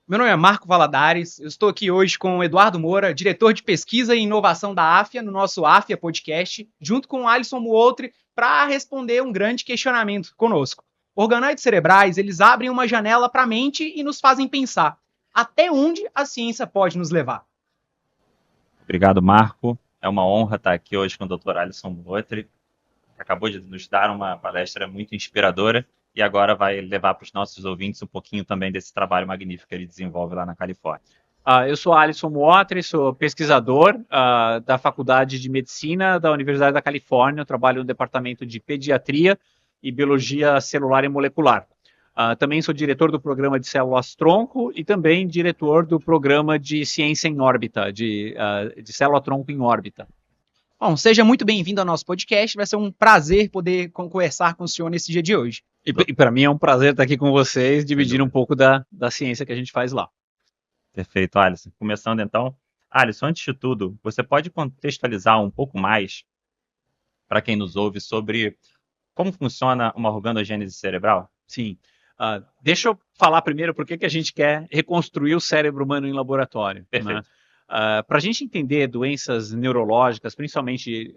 Meu nome é Marco Valadares, eu estou aqui hoje com o Eduardo Moura, diretor de pesquisa e inovação da AFIA, no nosso AFIA Podcast, junto com o Alisson Muotri, para responder um grande questionamento conosco. Organoides cerebrais, eles abrem uma janela para a mente e nos fazem pensar. Até onde a ciência pode nos levar? Obrigado, Marco. É uma honra estar aqui hoje com o Dr. Alisson Muotri, que acabou de nos dar uma palestra muito inspiradora e agora vai levar para os nossos ouvintes um pouquinho também desse trabalho magnífico que ele desenvolve lá na Califórnia. Eu sou Alisson Muotri, sou pesquisador da Faculdade de Medicina da Universidade da Califórnia. Eu trabalho no Departamento de Pediatria e Biologia Celular e Molecular. Também sou diretor do programa de células-tronco e também diretor do programa de ciência em órbita, de célula-tronco em órbita. Bom, seja muito bem-vindo ao nosso podcast, vai ser um prazer poder conversar com o senhor nesse dia de hoje. E para mim é um prazer estar aqui com vocês, dividir um pouco da ciência que a gente faz lá. Perfeito, Alisson. Começando então. Alisson, antes de tudo, você pode contextualizar um pouco mais para quem nos ouve sobre como funciona uma organogênese cerebral? Sim. Deixa eu falar primeiro por que a gente quer reconstruir o cérebro humano em laboratório. Perfeito. Né? Para a gente entender doenças neurológicas, principalmente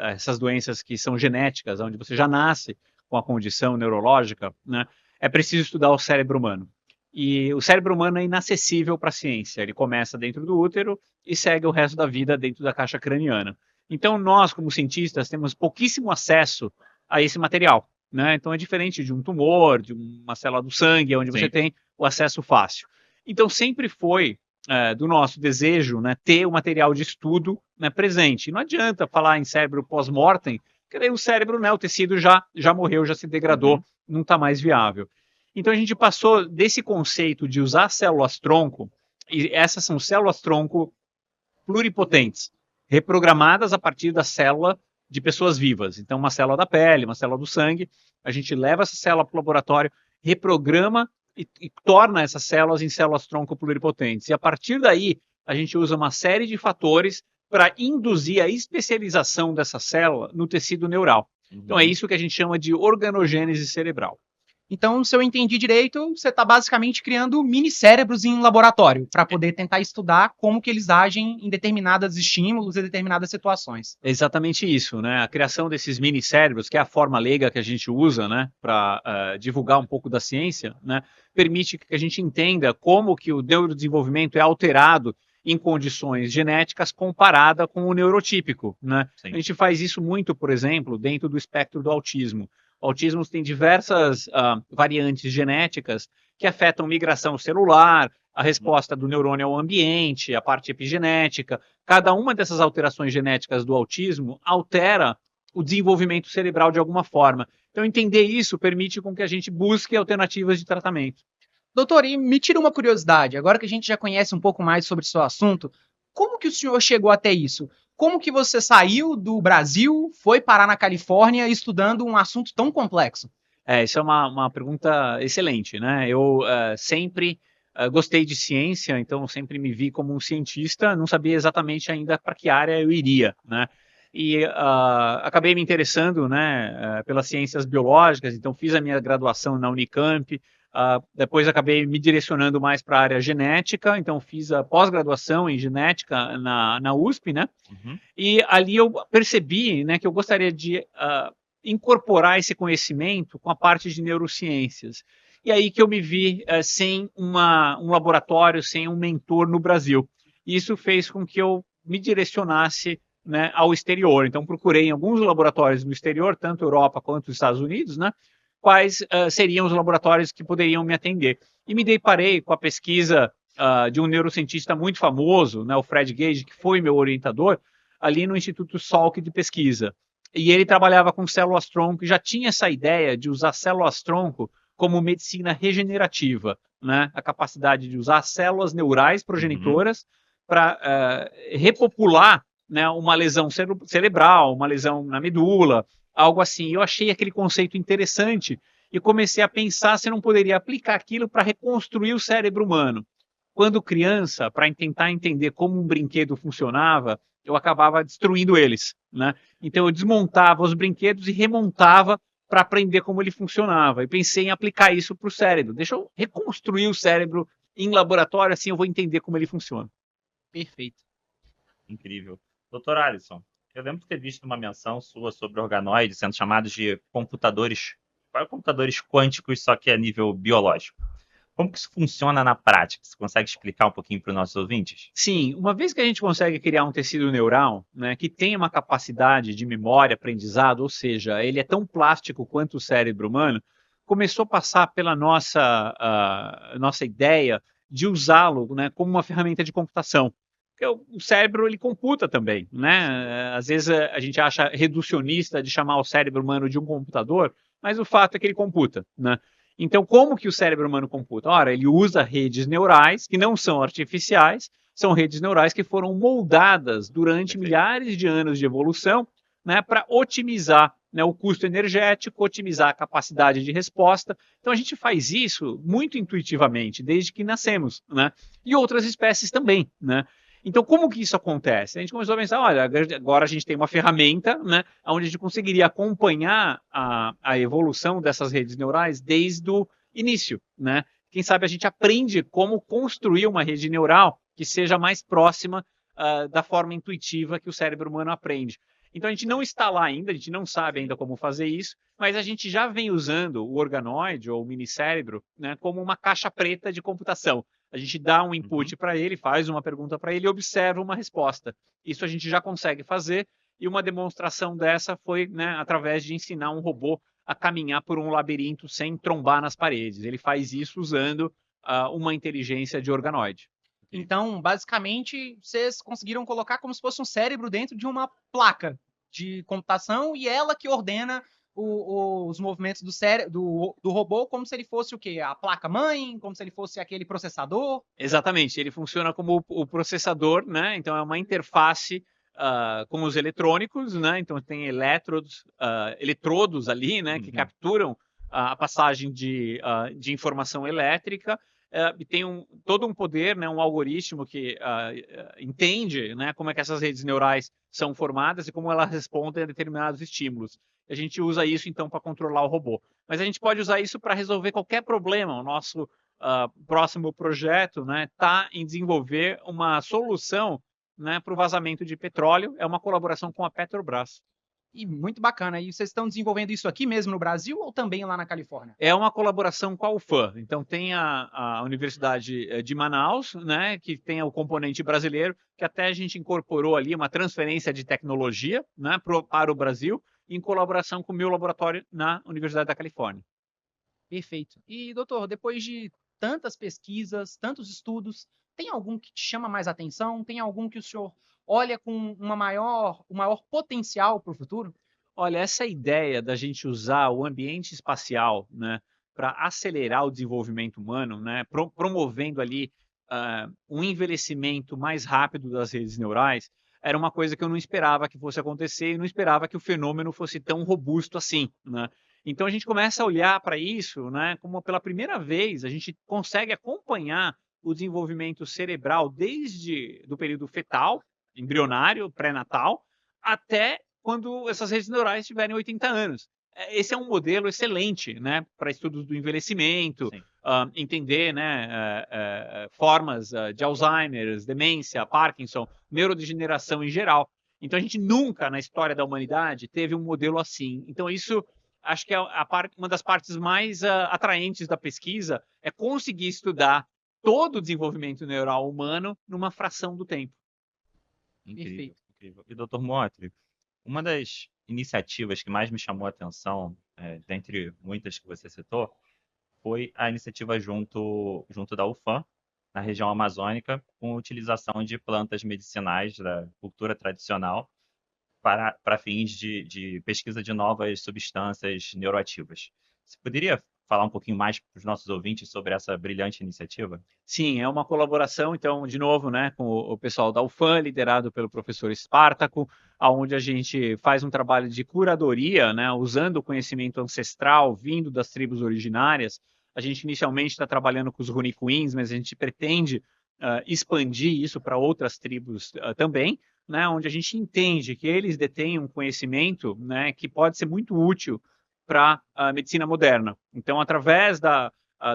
essas doenças que são genéticas, onde você já nasce com a condição neurológica, né, é preciso estudar o cérebro humano. E o cérebro humano é inacessível para a ciência. Ele começa dentro do útero e segue o resto da vida dentro da caixa craniana. Então, nós, como cientistas, temos pouquíssimo acesso a esse material. Né? Então, é diferente de um tumor, de uma célula do sangue, onde Sim. você tem o acesso fácil. Então, sempre foi do nosso desejo, né, ter o material de estudo, né, presente. Não adianta falar em cérebro pós-mortem, porque daí o cérebro, né, o tecido já morreu, já se degradou, não está mais viável. Então a gente passou desse conceito de usar células-tronco, e essas são células-tronco pluripotentes, reprogramadas a partir da célula de pessoas vivas. Então uma célula da pele, uma célula do sangue, a gente leva essa célula para o laboratório, reprograma e torna essas células em células-tronco pluripotentes. E a partir daí, a gente usa uma série de fatores para induzir a especialização dessa célula no tecido neural. Então é isso que a gente chama de organogênese cerebral. Então, se eu entendi direito, você está basicamente criando mini-cérebros em laboratório, para poder tentar estudar como que eles agem em determinados estímulos e determinadas situações. É exatamente isso, né? A criação desses mini-cérebros, que é a forma leiga que a gente usa, né, para divulgar um pouco da ciência, né, permite que a gente entenda como que o neurodesenvolvimento é alterado em condições genéticas comparada com o neurotípico, né? Sim. A gente faz isso muito, por exemplo, dentro do espectro do autismo. O autismo tem diversas variantes genéticas que afetam migração celular, a resposta do neurônio ao ambiente, a parte epigenética. Cada uma dessas alterações genéticas do autismo altera o desenvolvimento cerebral de alguma forma. Então, entender isso permite com que a gente busque alternativas de tratamento. Doutor, e me tira uma curiosidade, agora que a gente já conhece um pouco mais sobre o seu assunto, como que o senhor chegou até isso? Como que você saiu do Brasil, foi parar na Califórnia estudando um assunto tão complexo? Isso é uma pergunta excelente, né? Eu sempre gostei de ciência, então sempre me vi como um cientista, não sabia exatamente ainda para que área eu iria, né? E acabei me interessando, né, pelas ciências biológicas, então fiz a minha graduação na Unicamp, depois acabei me direcionando mais para a área genética, então fiz a pós-graduação em genética na USP, né? E ali eu percebi, né, que eu gostaria de incorporar esse conhecimento com a parte de neurociências. E aí que eu me vi sem um laboratório, sem um mentor no Brasil. Isso fez com que eu me direcionasse, né, ao exterior. Então procurei em alguns laboratórios no exterior, tanto Europa quanto os Estados Unidos, né? Quais seriam os laboratórios que poderiam me atender. E me deparei com a pesquisa de um neurocientista muito famoso, né, o Fred Gage, que foi meu orientador, ali no Instituto Salk de Pesquisa. E ele trabalhava com células-tronco e já tinha essa ideia de usar células-tronco como medicina regenerativa, né? A capacidade de usar células neurais progenitoras para repopular, né, uma lesão cerebral, uma lesão na medula, algo assim. Eu achei aquele conceito interessante e comecei a pensar se não poderia aplicar aquilo para reconstruir o cérebro humano. Quando criança, para tentar entender como um brinquedo funcionava, eu acabava destruindo eles, né? Então eu desmontava os brinquedos e remontava para aprender como ele funcionava. E pensei em aplicar isso para o cérebro. Deixa eu reconstruir o cérebro em laboratório, assim eu vou entender como ele funciona. Perfeito. Incrível. Doutor Alisson, eu lembro de ter visto uma menção sua sobre organoides sendo chamados de computadores quânticos, só que a nível biológico. Como que isso funciona na prática? Você consegue explicar um pouquinho para os nossos ouvintes? Sim, uma vez que a gente consegue criar um tecido neural, né, que tem uma capacidade de memória, aprendizado, ou seja, ele é tão plástico quanto o cérebro humano, começou a passar pela nossa ideia de usá-lo, né, como uma ferramenta de computação. Porque o cérebro ele computa também, né? Às vezes a gente acha reducionista de chamar o cérebro humano de um computador, mas o fato é que ele computa, né? Então, como que o cérebro humano computa? Ora, ele usa redes neurais que não são artificiais, são redes neurais que foram moldadas durante milhares de anos de evolução, né, para otimizar, né, o custo energético, otimizar a capacidade de resposta. Então, a gente faz isso muito intuitivamente, desde que nascemos, né? E outras espécies também, né? Então, como que isso acontece? A gente começou a pensar, olha, agora a gente tem uma ferramenta, né, onde a gente conseguiria acompanhar a evolução dessas redes neurais desde o início, né? Quem sabe a gente aprende como construir uma rede neural que seja mais próxima da forma intuitiva que o cérebro humano aprende. Então, a gente não está lá ainda, a gente não sabe ainda como fazer isso, mas a gente já vem usando o organoide ou o minicérebro, né, como uma caixa preta de computação. A gente dá um input para ele, faz uma pergunta para ele e observa uma resposta. Isso a gente já consegue fazer, e uma demonstração dessa foi, né, através de ensinar um robô a caminhar por um labirinto sem trombar nas paredes. Ele faz isso usando uma inteligência de organoide. Então, basicamente, vocês conseguiram colocar como se fosse um cérebro dentro de uma placa de computação e ela que ordena os movimentos do robô como se ele fosse o quê? A placa-mãe, como se ele fosse aquele processador? Exatamente, ele funciona como o processador, né? Então é uma interface com os eletrônicos, né? Então tem eletrodos ali, né? Que capturam a passagem de informação elétrica e tem todo um poder, né? Um algoritmo que entende, né? Como é que essas redes neurais são formadas e como elas respondem a determinados estímulos. A gente usa isso então para controlar o robô. Mas a gente pode usar isso para resolver qualquer problema. O nosso próximo projeto, né, está em desenvolver uma solução, né, para o vazamento de petróleo. É uma colaboração com a Petrobras. E muito bacana. E vocês estão desenvolvendo isso aqui mesmo no Brasil ou também lá na Califórnia? É uma colaboração com a UFAM. Então tem a Universidade de Manaus, né, que tem o componente brasileiro, que até a gente incorporou ali uma transferência de tecnologia, né, para o Brasil, em colaboração com o meu laboratório na Universidade da Califórnia. Perfeito. E, doutor, depois de tantas pesquisas, tantos estudos, tem algum que te chama mais atenção? Tem algum que o senhor olha com um maior potencial para o futuro? Olha, essa ideia da gente usar o ambiente espacial, né, para acelerar o desenvolvimento humano, né, promovendo ali um envelhecimento mais rápido das redes neurais, era uma coisa que eu não esperava que fosse acontecer e não esperava que o fenômeno fosse tão robusto assim, né? Então a gente começa a olhar para isso, né, como pela primeira vez a gente consegue acompanhar o desenvolvimento cerebral desde do período fetal, embrionário, pré-natal, até quando essas redes neurais tiverem 80 anos. Esse é um modelo excelente, né, para estudos do envelhecimento, entender, né, formas de Alzheimer, demência, Parkinson, neurodegeneração em geral. Então a gente nunca na história da humanidade teve um modelo assim. Então isso acho que é uma das partes mais atraentes da pesquisa é conseguir estudar todo o desenvolvimento neural humano numa fração do tempo. Incrível, incrível. E, Dr. Motri, uma das iniciativas que mais me chamou a atenção, dentre muitas que você citou, foi a iniciativa junto da UFAM, na região amazônica, com a utilização de plantas medicinais da cultura tradicional para fins de pesquisa de novas substâncias neuroativas. Você poderia falar um pouquinho mais para os nossos ouvintes sobre essa brilhante iniciativa? Sim, é uma colaboração, então, de novo, né, com o pessoal da UFAM, liderado pelo professor Espartaco, onde a gente faz um trabalho de curadoria, né, usando o conhecimento ancestral vindo das tribos originárias. A gente inicialmente está trabalhando com os Runicuins, mas a gente pretende expandir isso para outras tribos também, né, onde a gente entende que eles detêm um conhecimento, né, que pode ser muito útil para a medicina moderna. Então, através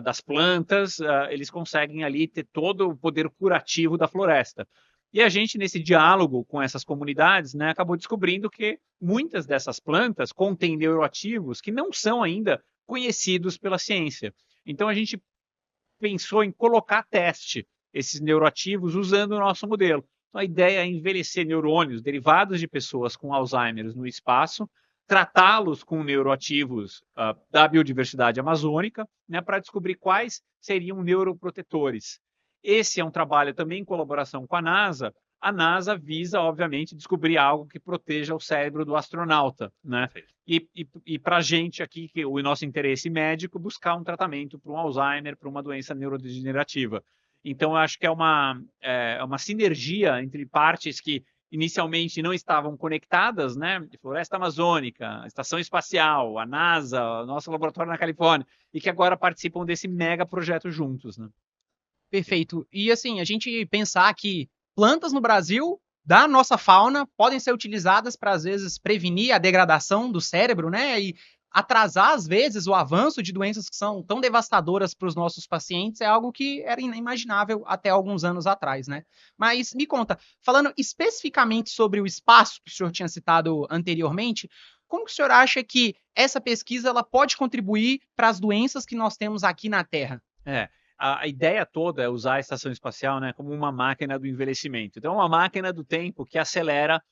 das plantas, eles conseguem ali ter todo o poder curativo da floresta. E a gente, nesse diálogo com essas comunidades, né, acabou descobrindo que muitas dessas plantas contêm neuroativos que não são ainda conhecidos pela ciência. Então, a gente pensou em colocar a teste esses neuroativos usando o nosso modelo. Então, a ideia é envelhecer neurônios derivados de pessoas com Alzheimer no espaço, tratá-los com neuroativos da biodiversidade amazônica, né, para descobrir quais seriam neuroprotetores. Esse é um trabalho também em colaboração com a NASA. A NASA visa, obviamente, descobrir algo que proteja o cérebro do astronauta, né? E para a gente aqui, que o nosso interesse médico, buscar um tratamento para um Alzheimer, para uma doença neurodegenerativa. Então, eu acho que é uma sinergia entre partes que inicialmente não estavam conectadas, né? Floresta Amazônica, Estação Espacial, a NASA, o nosso laboratório na Califórnia, e que agora participam desse mega projeto juntos, né? Perfeito. E assim, a gente pensar que plantas no Brasil, da nossa fauna, podem ser utilizadas para, às vezes, prevenir a degradação do cérebro, né? E atrasar, às vezes, o avanço de doenças que são tão devastadoras para os nossos pacientes é algo que era inimaginável até alguns anos atrás, né? Mas me conta, falando especificamente sobre o espaço que o senhor tinha citado anteriormente, como que o senhor acha que essa pesquisa ela pode contribuir para as doenças que nós temos aqui na Terra? A ideia toda é usar a estação espacial, né, como uma máquina do envelhecimento. Então, é uma máquina do tempo que acelera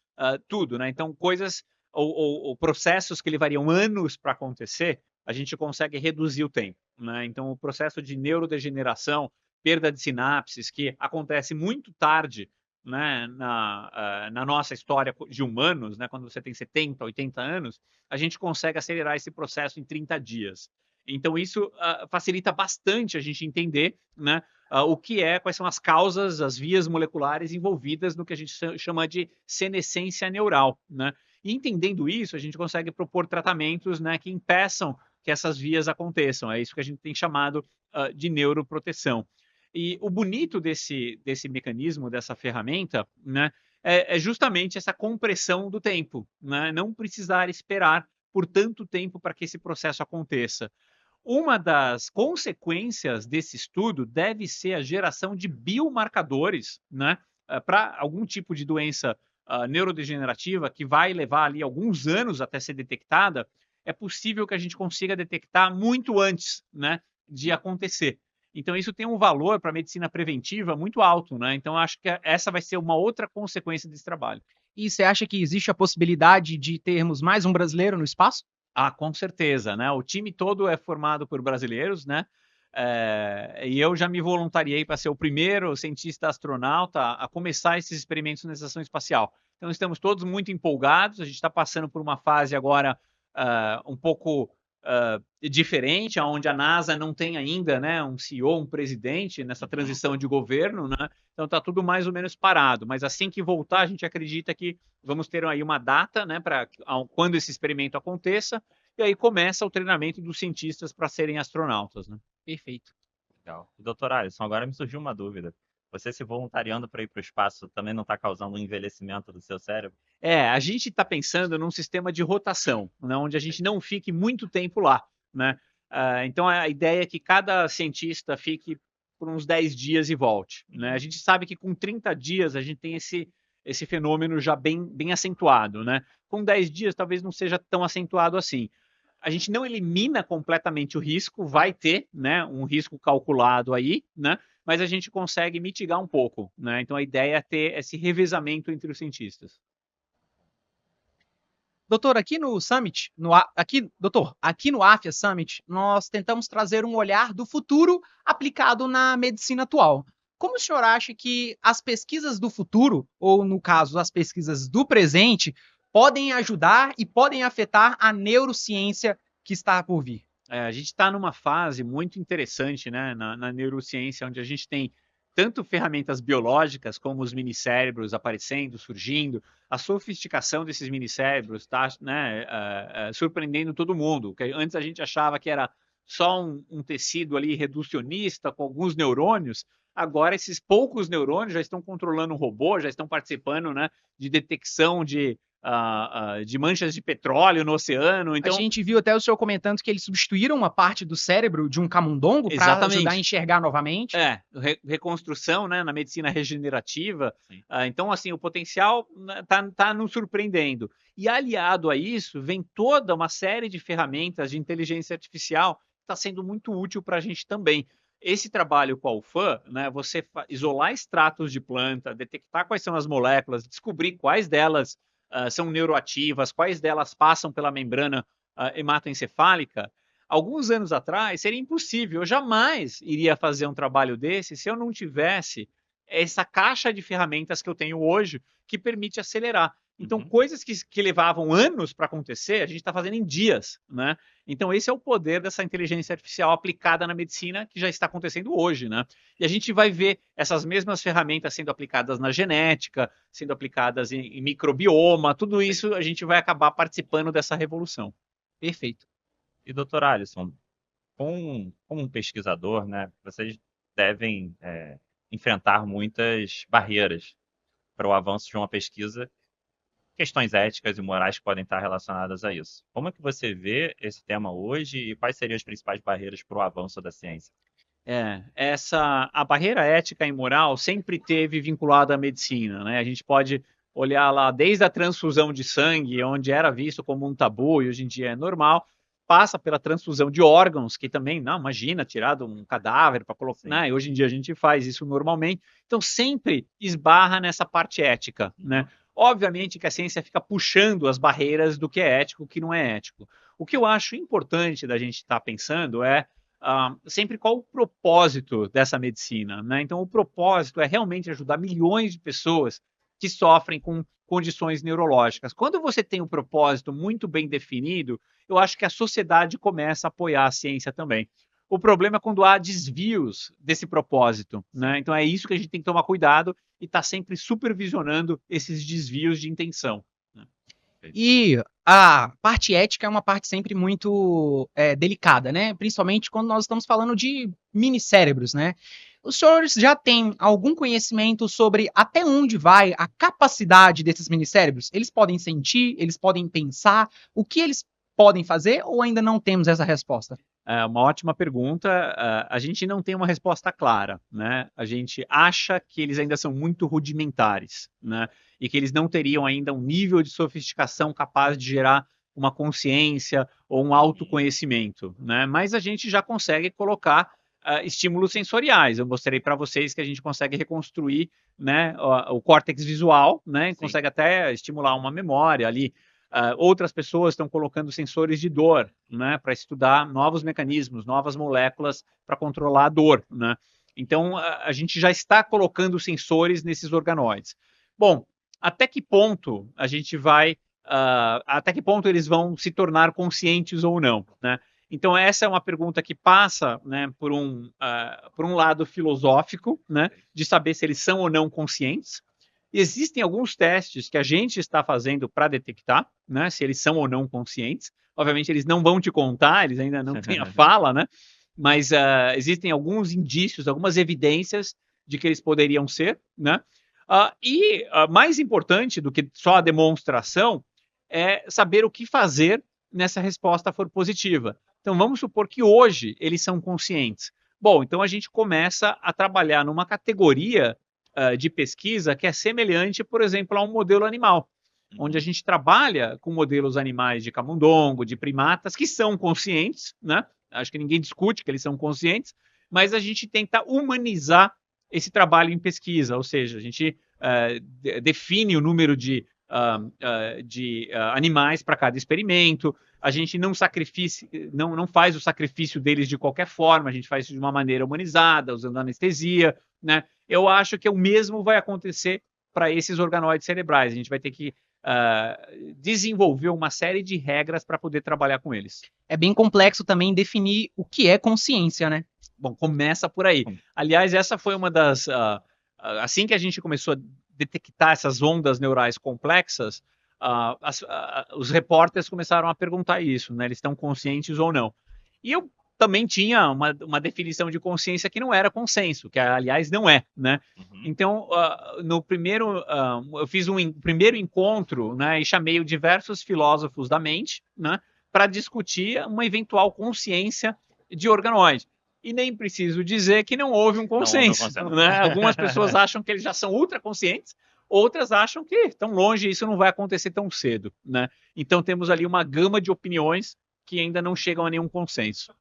tudo, né? Então, coisas ou processos que levariam anos para acontecer, a gente consegue reduzir o tempo, né? Então, o processo de neurodegeneração, perda de sinapses, que acontece muito tarde, né, na nossa história de humanos, né, quando você tem 70, 80 anos, a gente consegue acelerar esse processo em 30 dias. Então, isso facilita bastante a gente entender, né, quais são as causas, as vias moleculares envolvidas no que a gente chama de senescência neural, né? E entendendo isso, a gente consegue propor tratamentos, né, que impeçam que essas vias aconteçam. É isso que a gente tem chamado de neuroproteção. E o bonito desse mecanismo, dessa ferramenta, né, é justamente essa compressão do tempo, né? Não precisar esperar por tanto tempo para que esse processo aconteça. Uma das consequências desse estudo deve ser a geração de biomarcadores, né, para algum tipo de doença neurodegenerativa que vai levar ali alguns anos até ser detectada. É possível que a gente consiga detectar muito antes, né, de acontecer. Então, isso tem um valor para a medicina preventiva muito alto, né? Então, acho que essa vai ser uma outra consequência desse trabalho. E você acha que existe a possibilidade de termos mais um brasileiro no espaço? Com certeza, né? O time todo é formado por brasileiros, né? E eu já me voluntariei para ser o primeiro cientista astronauta a começar esses experimentos na estação espacial. Então, estamos todos muito empolgados. A gente está passando por uma fase agora um pouco diferente, onde a NASA não tem ainda, né, um CEO, um presidente nessa transição de governo, né? Então está tudo mais ou menos parado. Mas assim que voltar, a gente acredita que vamos ter aí uma data, né, para quando esse experimento aconteça, e aí começa o treinamento dos cientistas para serem astronautas, né? Perfeito. Legal. E, doutor Alisson, agora me surgiu uma dúvida. Você se voluntariando para ir para o espaço também não está causando um envelhecimento do seu cérebro? A gente está pensando num sistema de rotação, né, onde a gente não fique muito tempo lá, né? Então, a ideia é que cada cientista fique por uns 10 dias e volte, né? A gente sabe que com 30 dias a gente tem esse fenômeno já bem acentuado, né? Com 10 dias talvez não seja tão acentuado assim. A gente não elimina completamente o risco, vai ter, né, um risco calculado aí, né? Mas a gente consegue mitigar um pouco, né? Então a ideia é ter esse revezamento entre os cientistas. Doutor, aqui no Summit, aqui no AFIA Summit, nós tentamos trazer um olhar do futuro aplicado na medicina atual. Como o senhor acha que as pesquisas do futuro, ou no caso, as pesquisas do presente, podem ajudar e podem afetar a neurociência que está por vir? A gente está numa fase muito interessante, né, na neurociência, onde a gente tem tanto ferramentas biológicas, como os minicérebros aparecendo, surgindo, a sofisticação desses minicérebros está, né, surpreendendo todo mundo. Que antes a gente achava que era só um tecido ali reducionista, com alguns neurônios. Agora esses poucos neurônios já estão controlando um robô, já estão participando, né, de detecção de de manchas de petróleo no oceano. Então, a gente viu até o senhor comentando que eles substituíram uma parte do cérebro de um camundongo para ajudar a enxergar novamente. Reconstrução, né, na medicina regenerativa. Então, assim, o potencial tá nos surpreendendo. E aliado a isso, vem toda uma série de ferramentas de inteligência artificial que está sendo muito útil para a gente também. Esse trabalho com a UFAM, né, você isolar extratos de planta, detectar quais são as moléculas, descobrir quais delas são neuroativas, quais delas passam pela membrana hematoencefálica, alguns anos atrás seria impossível. Eu jamais iria fazer um trabalho desse se eu não tivesse essa caixa de ferramentas que eu tenho hoje que permite acelerar. Então, coisas que levavam anos para acontecer, a gente está fazendo em dias, né? Então, esse é o poder dessa inteligência artificial aplicada na medicina que já está acontecendo hoje, né? E a gente vai ver essas mesmas ferramentas sendo aplicadas na genética, sendo aplicadas em microbioma, tudo isso a gente vai acabar participando dessa revolução. Perfeito. E, doutor Alisson, como um pesquisador, né, vocês devem enfrentar muitas barreiras para o avanço de uma pesquisa, questões éticas e morais que podem estar relacionadas a isso. Como é que você vê esse tema hoje e quais seriam as principais barreiras para o avanço da ciência? A barreira ética e moral sempre teve vinculada à medicina, né? A gente pode olhar lá desde a transfusão de sangue, onde era visto como um tabu e hoje em dia é normal, passa pela transfusão de órgãos, que também, não, imagina, tirado um cadáver para colocar, né? E hoje em dia a gente faz isso normalmente. Então sempre esbarra nessa parte ética, né? Obviamente que a ciência fica puxando as barreiras do que é ético e o que não é ético. O que eu acho importante da gente estar pensando é sempre qual o propósito dessa medicina, né? Então, o propósito é realmente ajudar milhões de pessoas que sofrem com condições neurológicas. Quando você tem um propósito muito bem definido, eu acho que a sociedade começa a apoiar a ciência também. O problema é quando há desvios desse propósito, né? Então, é isso que a gente tem que tomar cuidado e estar sempre supervisionando esses desvios de intenção. Né? E a parte ética é uma parte sempre muito delicada, né? Principalmente quando nós estamos falando de mini-cérebros, né? Os senhores já têm algum conhecimento sobre até onde vai a capacidade desses mini-cérebros? Eles podem sentir, eles podem pensar, o que eles podem fazer ou ainda não temos essa resposta? É uma ótima pergunta. A gente não tem uma resposta clara, né? A gente acha que eles ainda são muito rudimentares, né? E que eles não teriam ainda um nível de sofisticação capaz de gerar uma consciência ou um autoconhecimento, né? Mas a gente já consegue colocar estímulos sensoriais. Eu mostrei para vocês que a gente consegue reconstruir, né, o córtex visual, né? Consegue até estimular uma memória ali. Outras pessoas estão colocando sensores de dor, né, para estudar novos mecanismos, novas moléculas para controlar a dor, né? Então, a gente já está colocando sensores nesses organoides. Bom, até que ponto a gente vai, até que ponto eles vão se tornar conscientes ou não, né? Então, essa é uma pergunta que passa, né, por um lado filosófico, né, de saber se eles são ou não conscientes. Existem alguns testes que a gente está fazendo para detectar, né, se eles são ou não conscientes. Obviamente, eles não vão te contar, eles ainda não têm a fala, né? Mas existem alguns indícios, algumas evidências de que eles poderiam ser, né? Mais importante do que só a demonstração é saber o que fazer nessa resposta for positiva. Então, vamos supor que hoje eles são conscientes. Bom, então a gente começa a trabalhar numa categoria de pesquisa que é semelhante, por exemplo, a um modelo animal, onde a gente trabalha com modelos animais de camundongo, de primatas, que são conscientes, né? Acho que ninguém discute que eles são conscientes, mas a gente tenta humanizar esse trabalho em pesquisa, ou seja, a gente define o número de animais para cada experimento, a gente não faz o sacrifício deles de qualquer forma, a gente faz isso de uma maneira humanizada, usando anestesia, né? Eu acho que o mesmo vai acontecer para esses organoides cerebrais. A gente vai ter que desenvolver uma série de regras para poder trabalhar com eles. É bem complexo também definir o que é consciência, né? Bom, começa por aí. Aliás, essa foi uma das... assim que a gente começou a detectar essas ondas neurais complexas, os repórteres começaram a perguntar isso, né? Eles estão conscientes ou não? E eu também tinha uma definição de consciência que não era consenso, que aliás não é, né? Então, no primeiro, eu fiz primeiro encontro, né, e chamei diversos filósofos da mente, né, para discutir uma eventual consciência de organoide. E nem preciso dizer que não houve um consenso. Né? Algumas pessoas acham que eles já são ultraconscientes, outras acham que estão longe e isso não vai acontecer tão cedo. Né? Então temos ali uma gama de opiniões que ainda não chegam a nenhum consenso.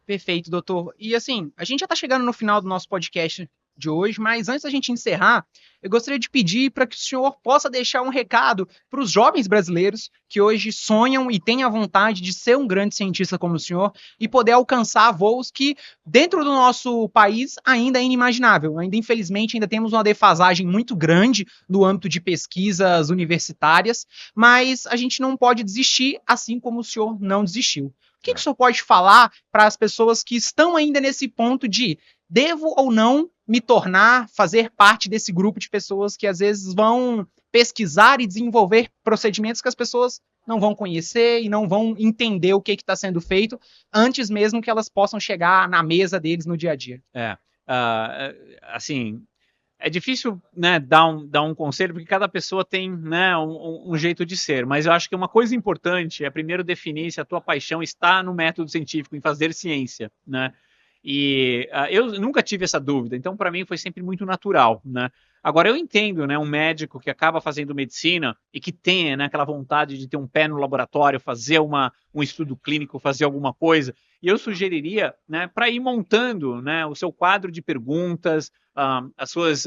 Perfeito, doutor. E assim, a gente já está chegando no final do nosso podcast de hoje, mas antes da gente encerrar, eu gostaria de pedir para que o senhor possa deixar um recado para os jovens brasileiros que hoje sonham e têm a vontade de ser um grande cientista como o senhor e poder alcançar voos que, dentro do nosso país, ainda é inimaginável. Ainda, infelizmente, ainda temos uma defasagem muito grande no âmbito de pesquisas universitárias, mas a gente não pode desistir, assim como o senhor não desistiu. O que o senhor pode falar para as pessoas que estão ainda nesse ponto de devo ou não me tornar, fazer parte desse grupo de pessoas que às vezes vão pesquisar e desenvolver procedimentos que as pessoas não vão conhecer e não vão entender o que está sendo feito antes mesmo que elas possam chegar na mesa deles no dia a dia? Assim, é difícil, né, dar um conselho, porque cada pessoa tem, né, um jeito de ser, mas eu acho que uma coisa importante é primeiro definir se a tua paixão está no método científico, em fazer ciência, né? E eu nunca tive essa dúvida, então para mim foi sempre muito natural, né? Agora eu entendo, né, um médico que acaba fazendo medicina e que tem, né, aquela vontade de ter um pé no laboratório, fazer um estudo clínico, fazer alguma coisa, e eu sugeriria, né, para ir montando, né, o seu quadro de perguntas, as suas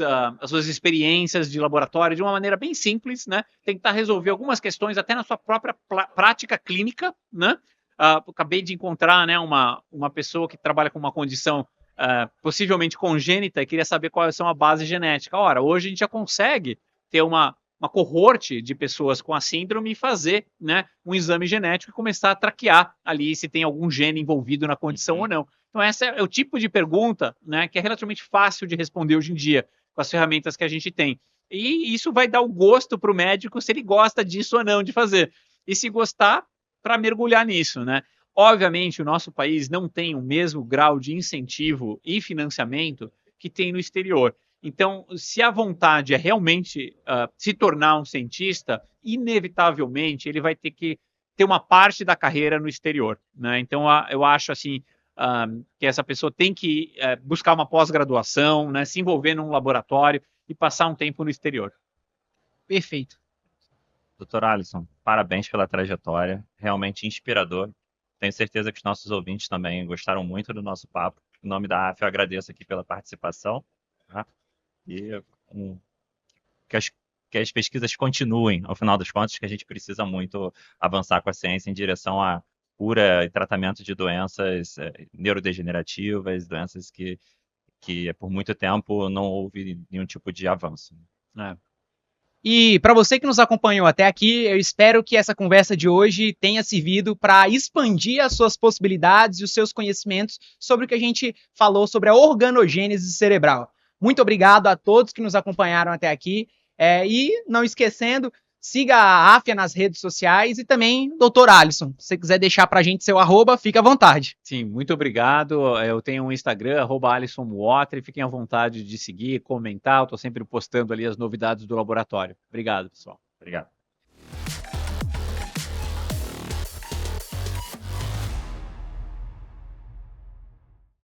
experiências de laboratório de uma maneira bem simples, né? Tentar resolver algumas questões até na sua própria prática clínica, né? Acabei de encontrar, né, uma pessoa que trabalha com uma condição possivelmente congênita e queria saber quais são a base genética. Ora, hoje a gente já consegue ter uma cohorte de pessoas com a síndrome e fazer, né, um exame genético e começar a traquear ali se tem algum gene envolvido na condição ou não. Então, esse é o tipo de pergunta, né, que é relativamente fácil de responder hoje em dia com as ferramentas que a gente tem. E isso vai dar o gosto para o médico se ele gosta disso ou não de fazer. E se gostar, para mergulhar nisso, né? Obviamente, o nosso país não tem o mesmo grau de incentivo e financiamento que tem no exterior. Então, se a vontade é realmente se tornar um cientista, inevitavelmente ele vai ter que ter uma parte da carreira no exterior, né? Então, eu acho assim que essa pessoa tem que buscar uma pós-graduação, né? Se envolver num laboratório e passar um tempo no exterior. Perfeito. Doutor Alisson, parabéns pela trajetória, realmente inspirador. Tenho certeza que os nossos ouvintes também gostaram muito do nosso papo. Em nome da AF, eu agradeço aqui pela participação. Tá? E que as pesquisas continuem, ao final das contas, que a gente precisa muito avançar com a ciência em direção à cura e tratamento de doenças neurodegenerativas, doenças que por muito tempo não houve nenhum tipo de avanço. E para você que nos acompanhou até aqui, eu espero que essa conversa de hoje tenha servido para expandir as suas possibilidades e os seus conhecimentos sobre o que a gente falou sobre a organogênese cerebral. Muito obrigado a todos que nos acompanharam até aqui. E não esquecendo, siga a AFIA nas redes sociais e também Dr. Alisson. Se você quiser deixar para a gente seu @, fica à vontade. Sim, muito obrigado. Eu tenho um Instagram, @AlissonWater. Fiquem à vontade de seguir, comentar. Eu estou sempre postando ali as novidades do laboratório. Obrigado, pessoal. Obrigado.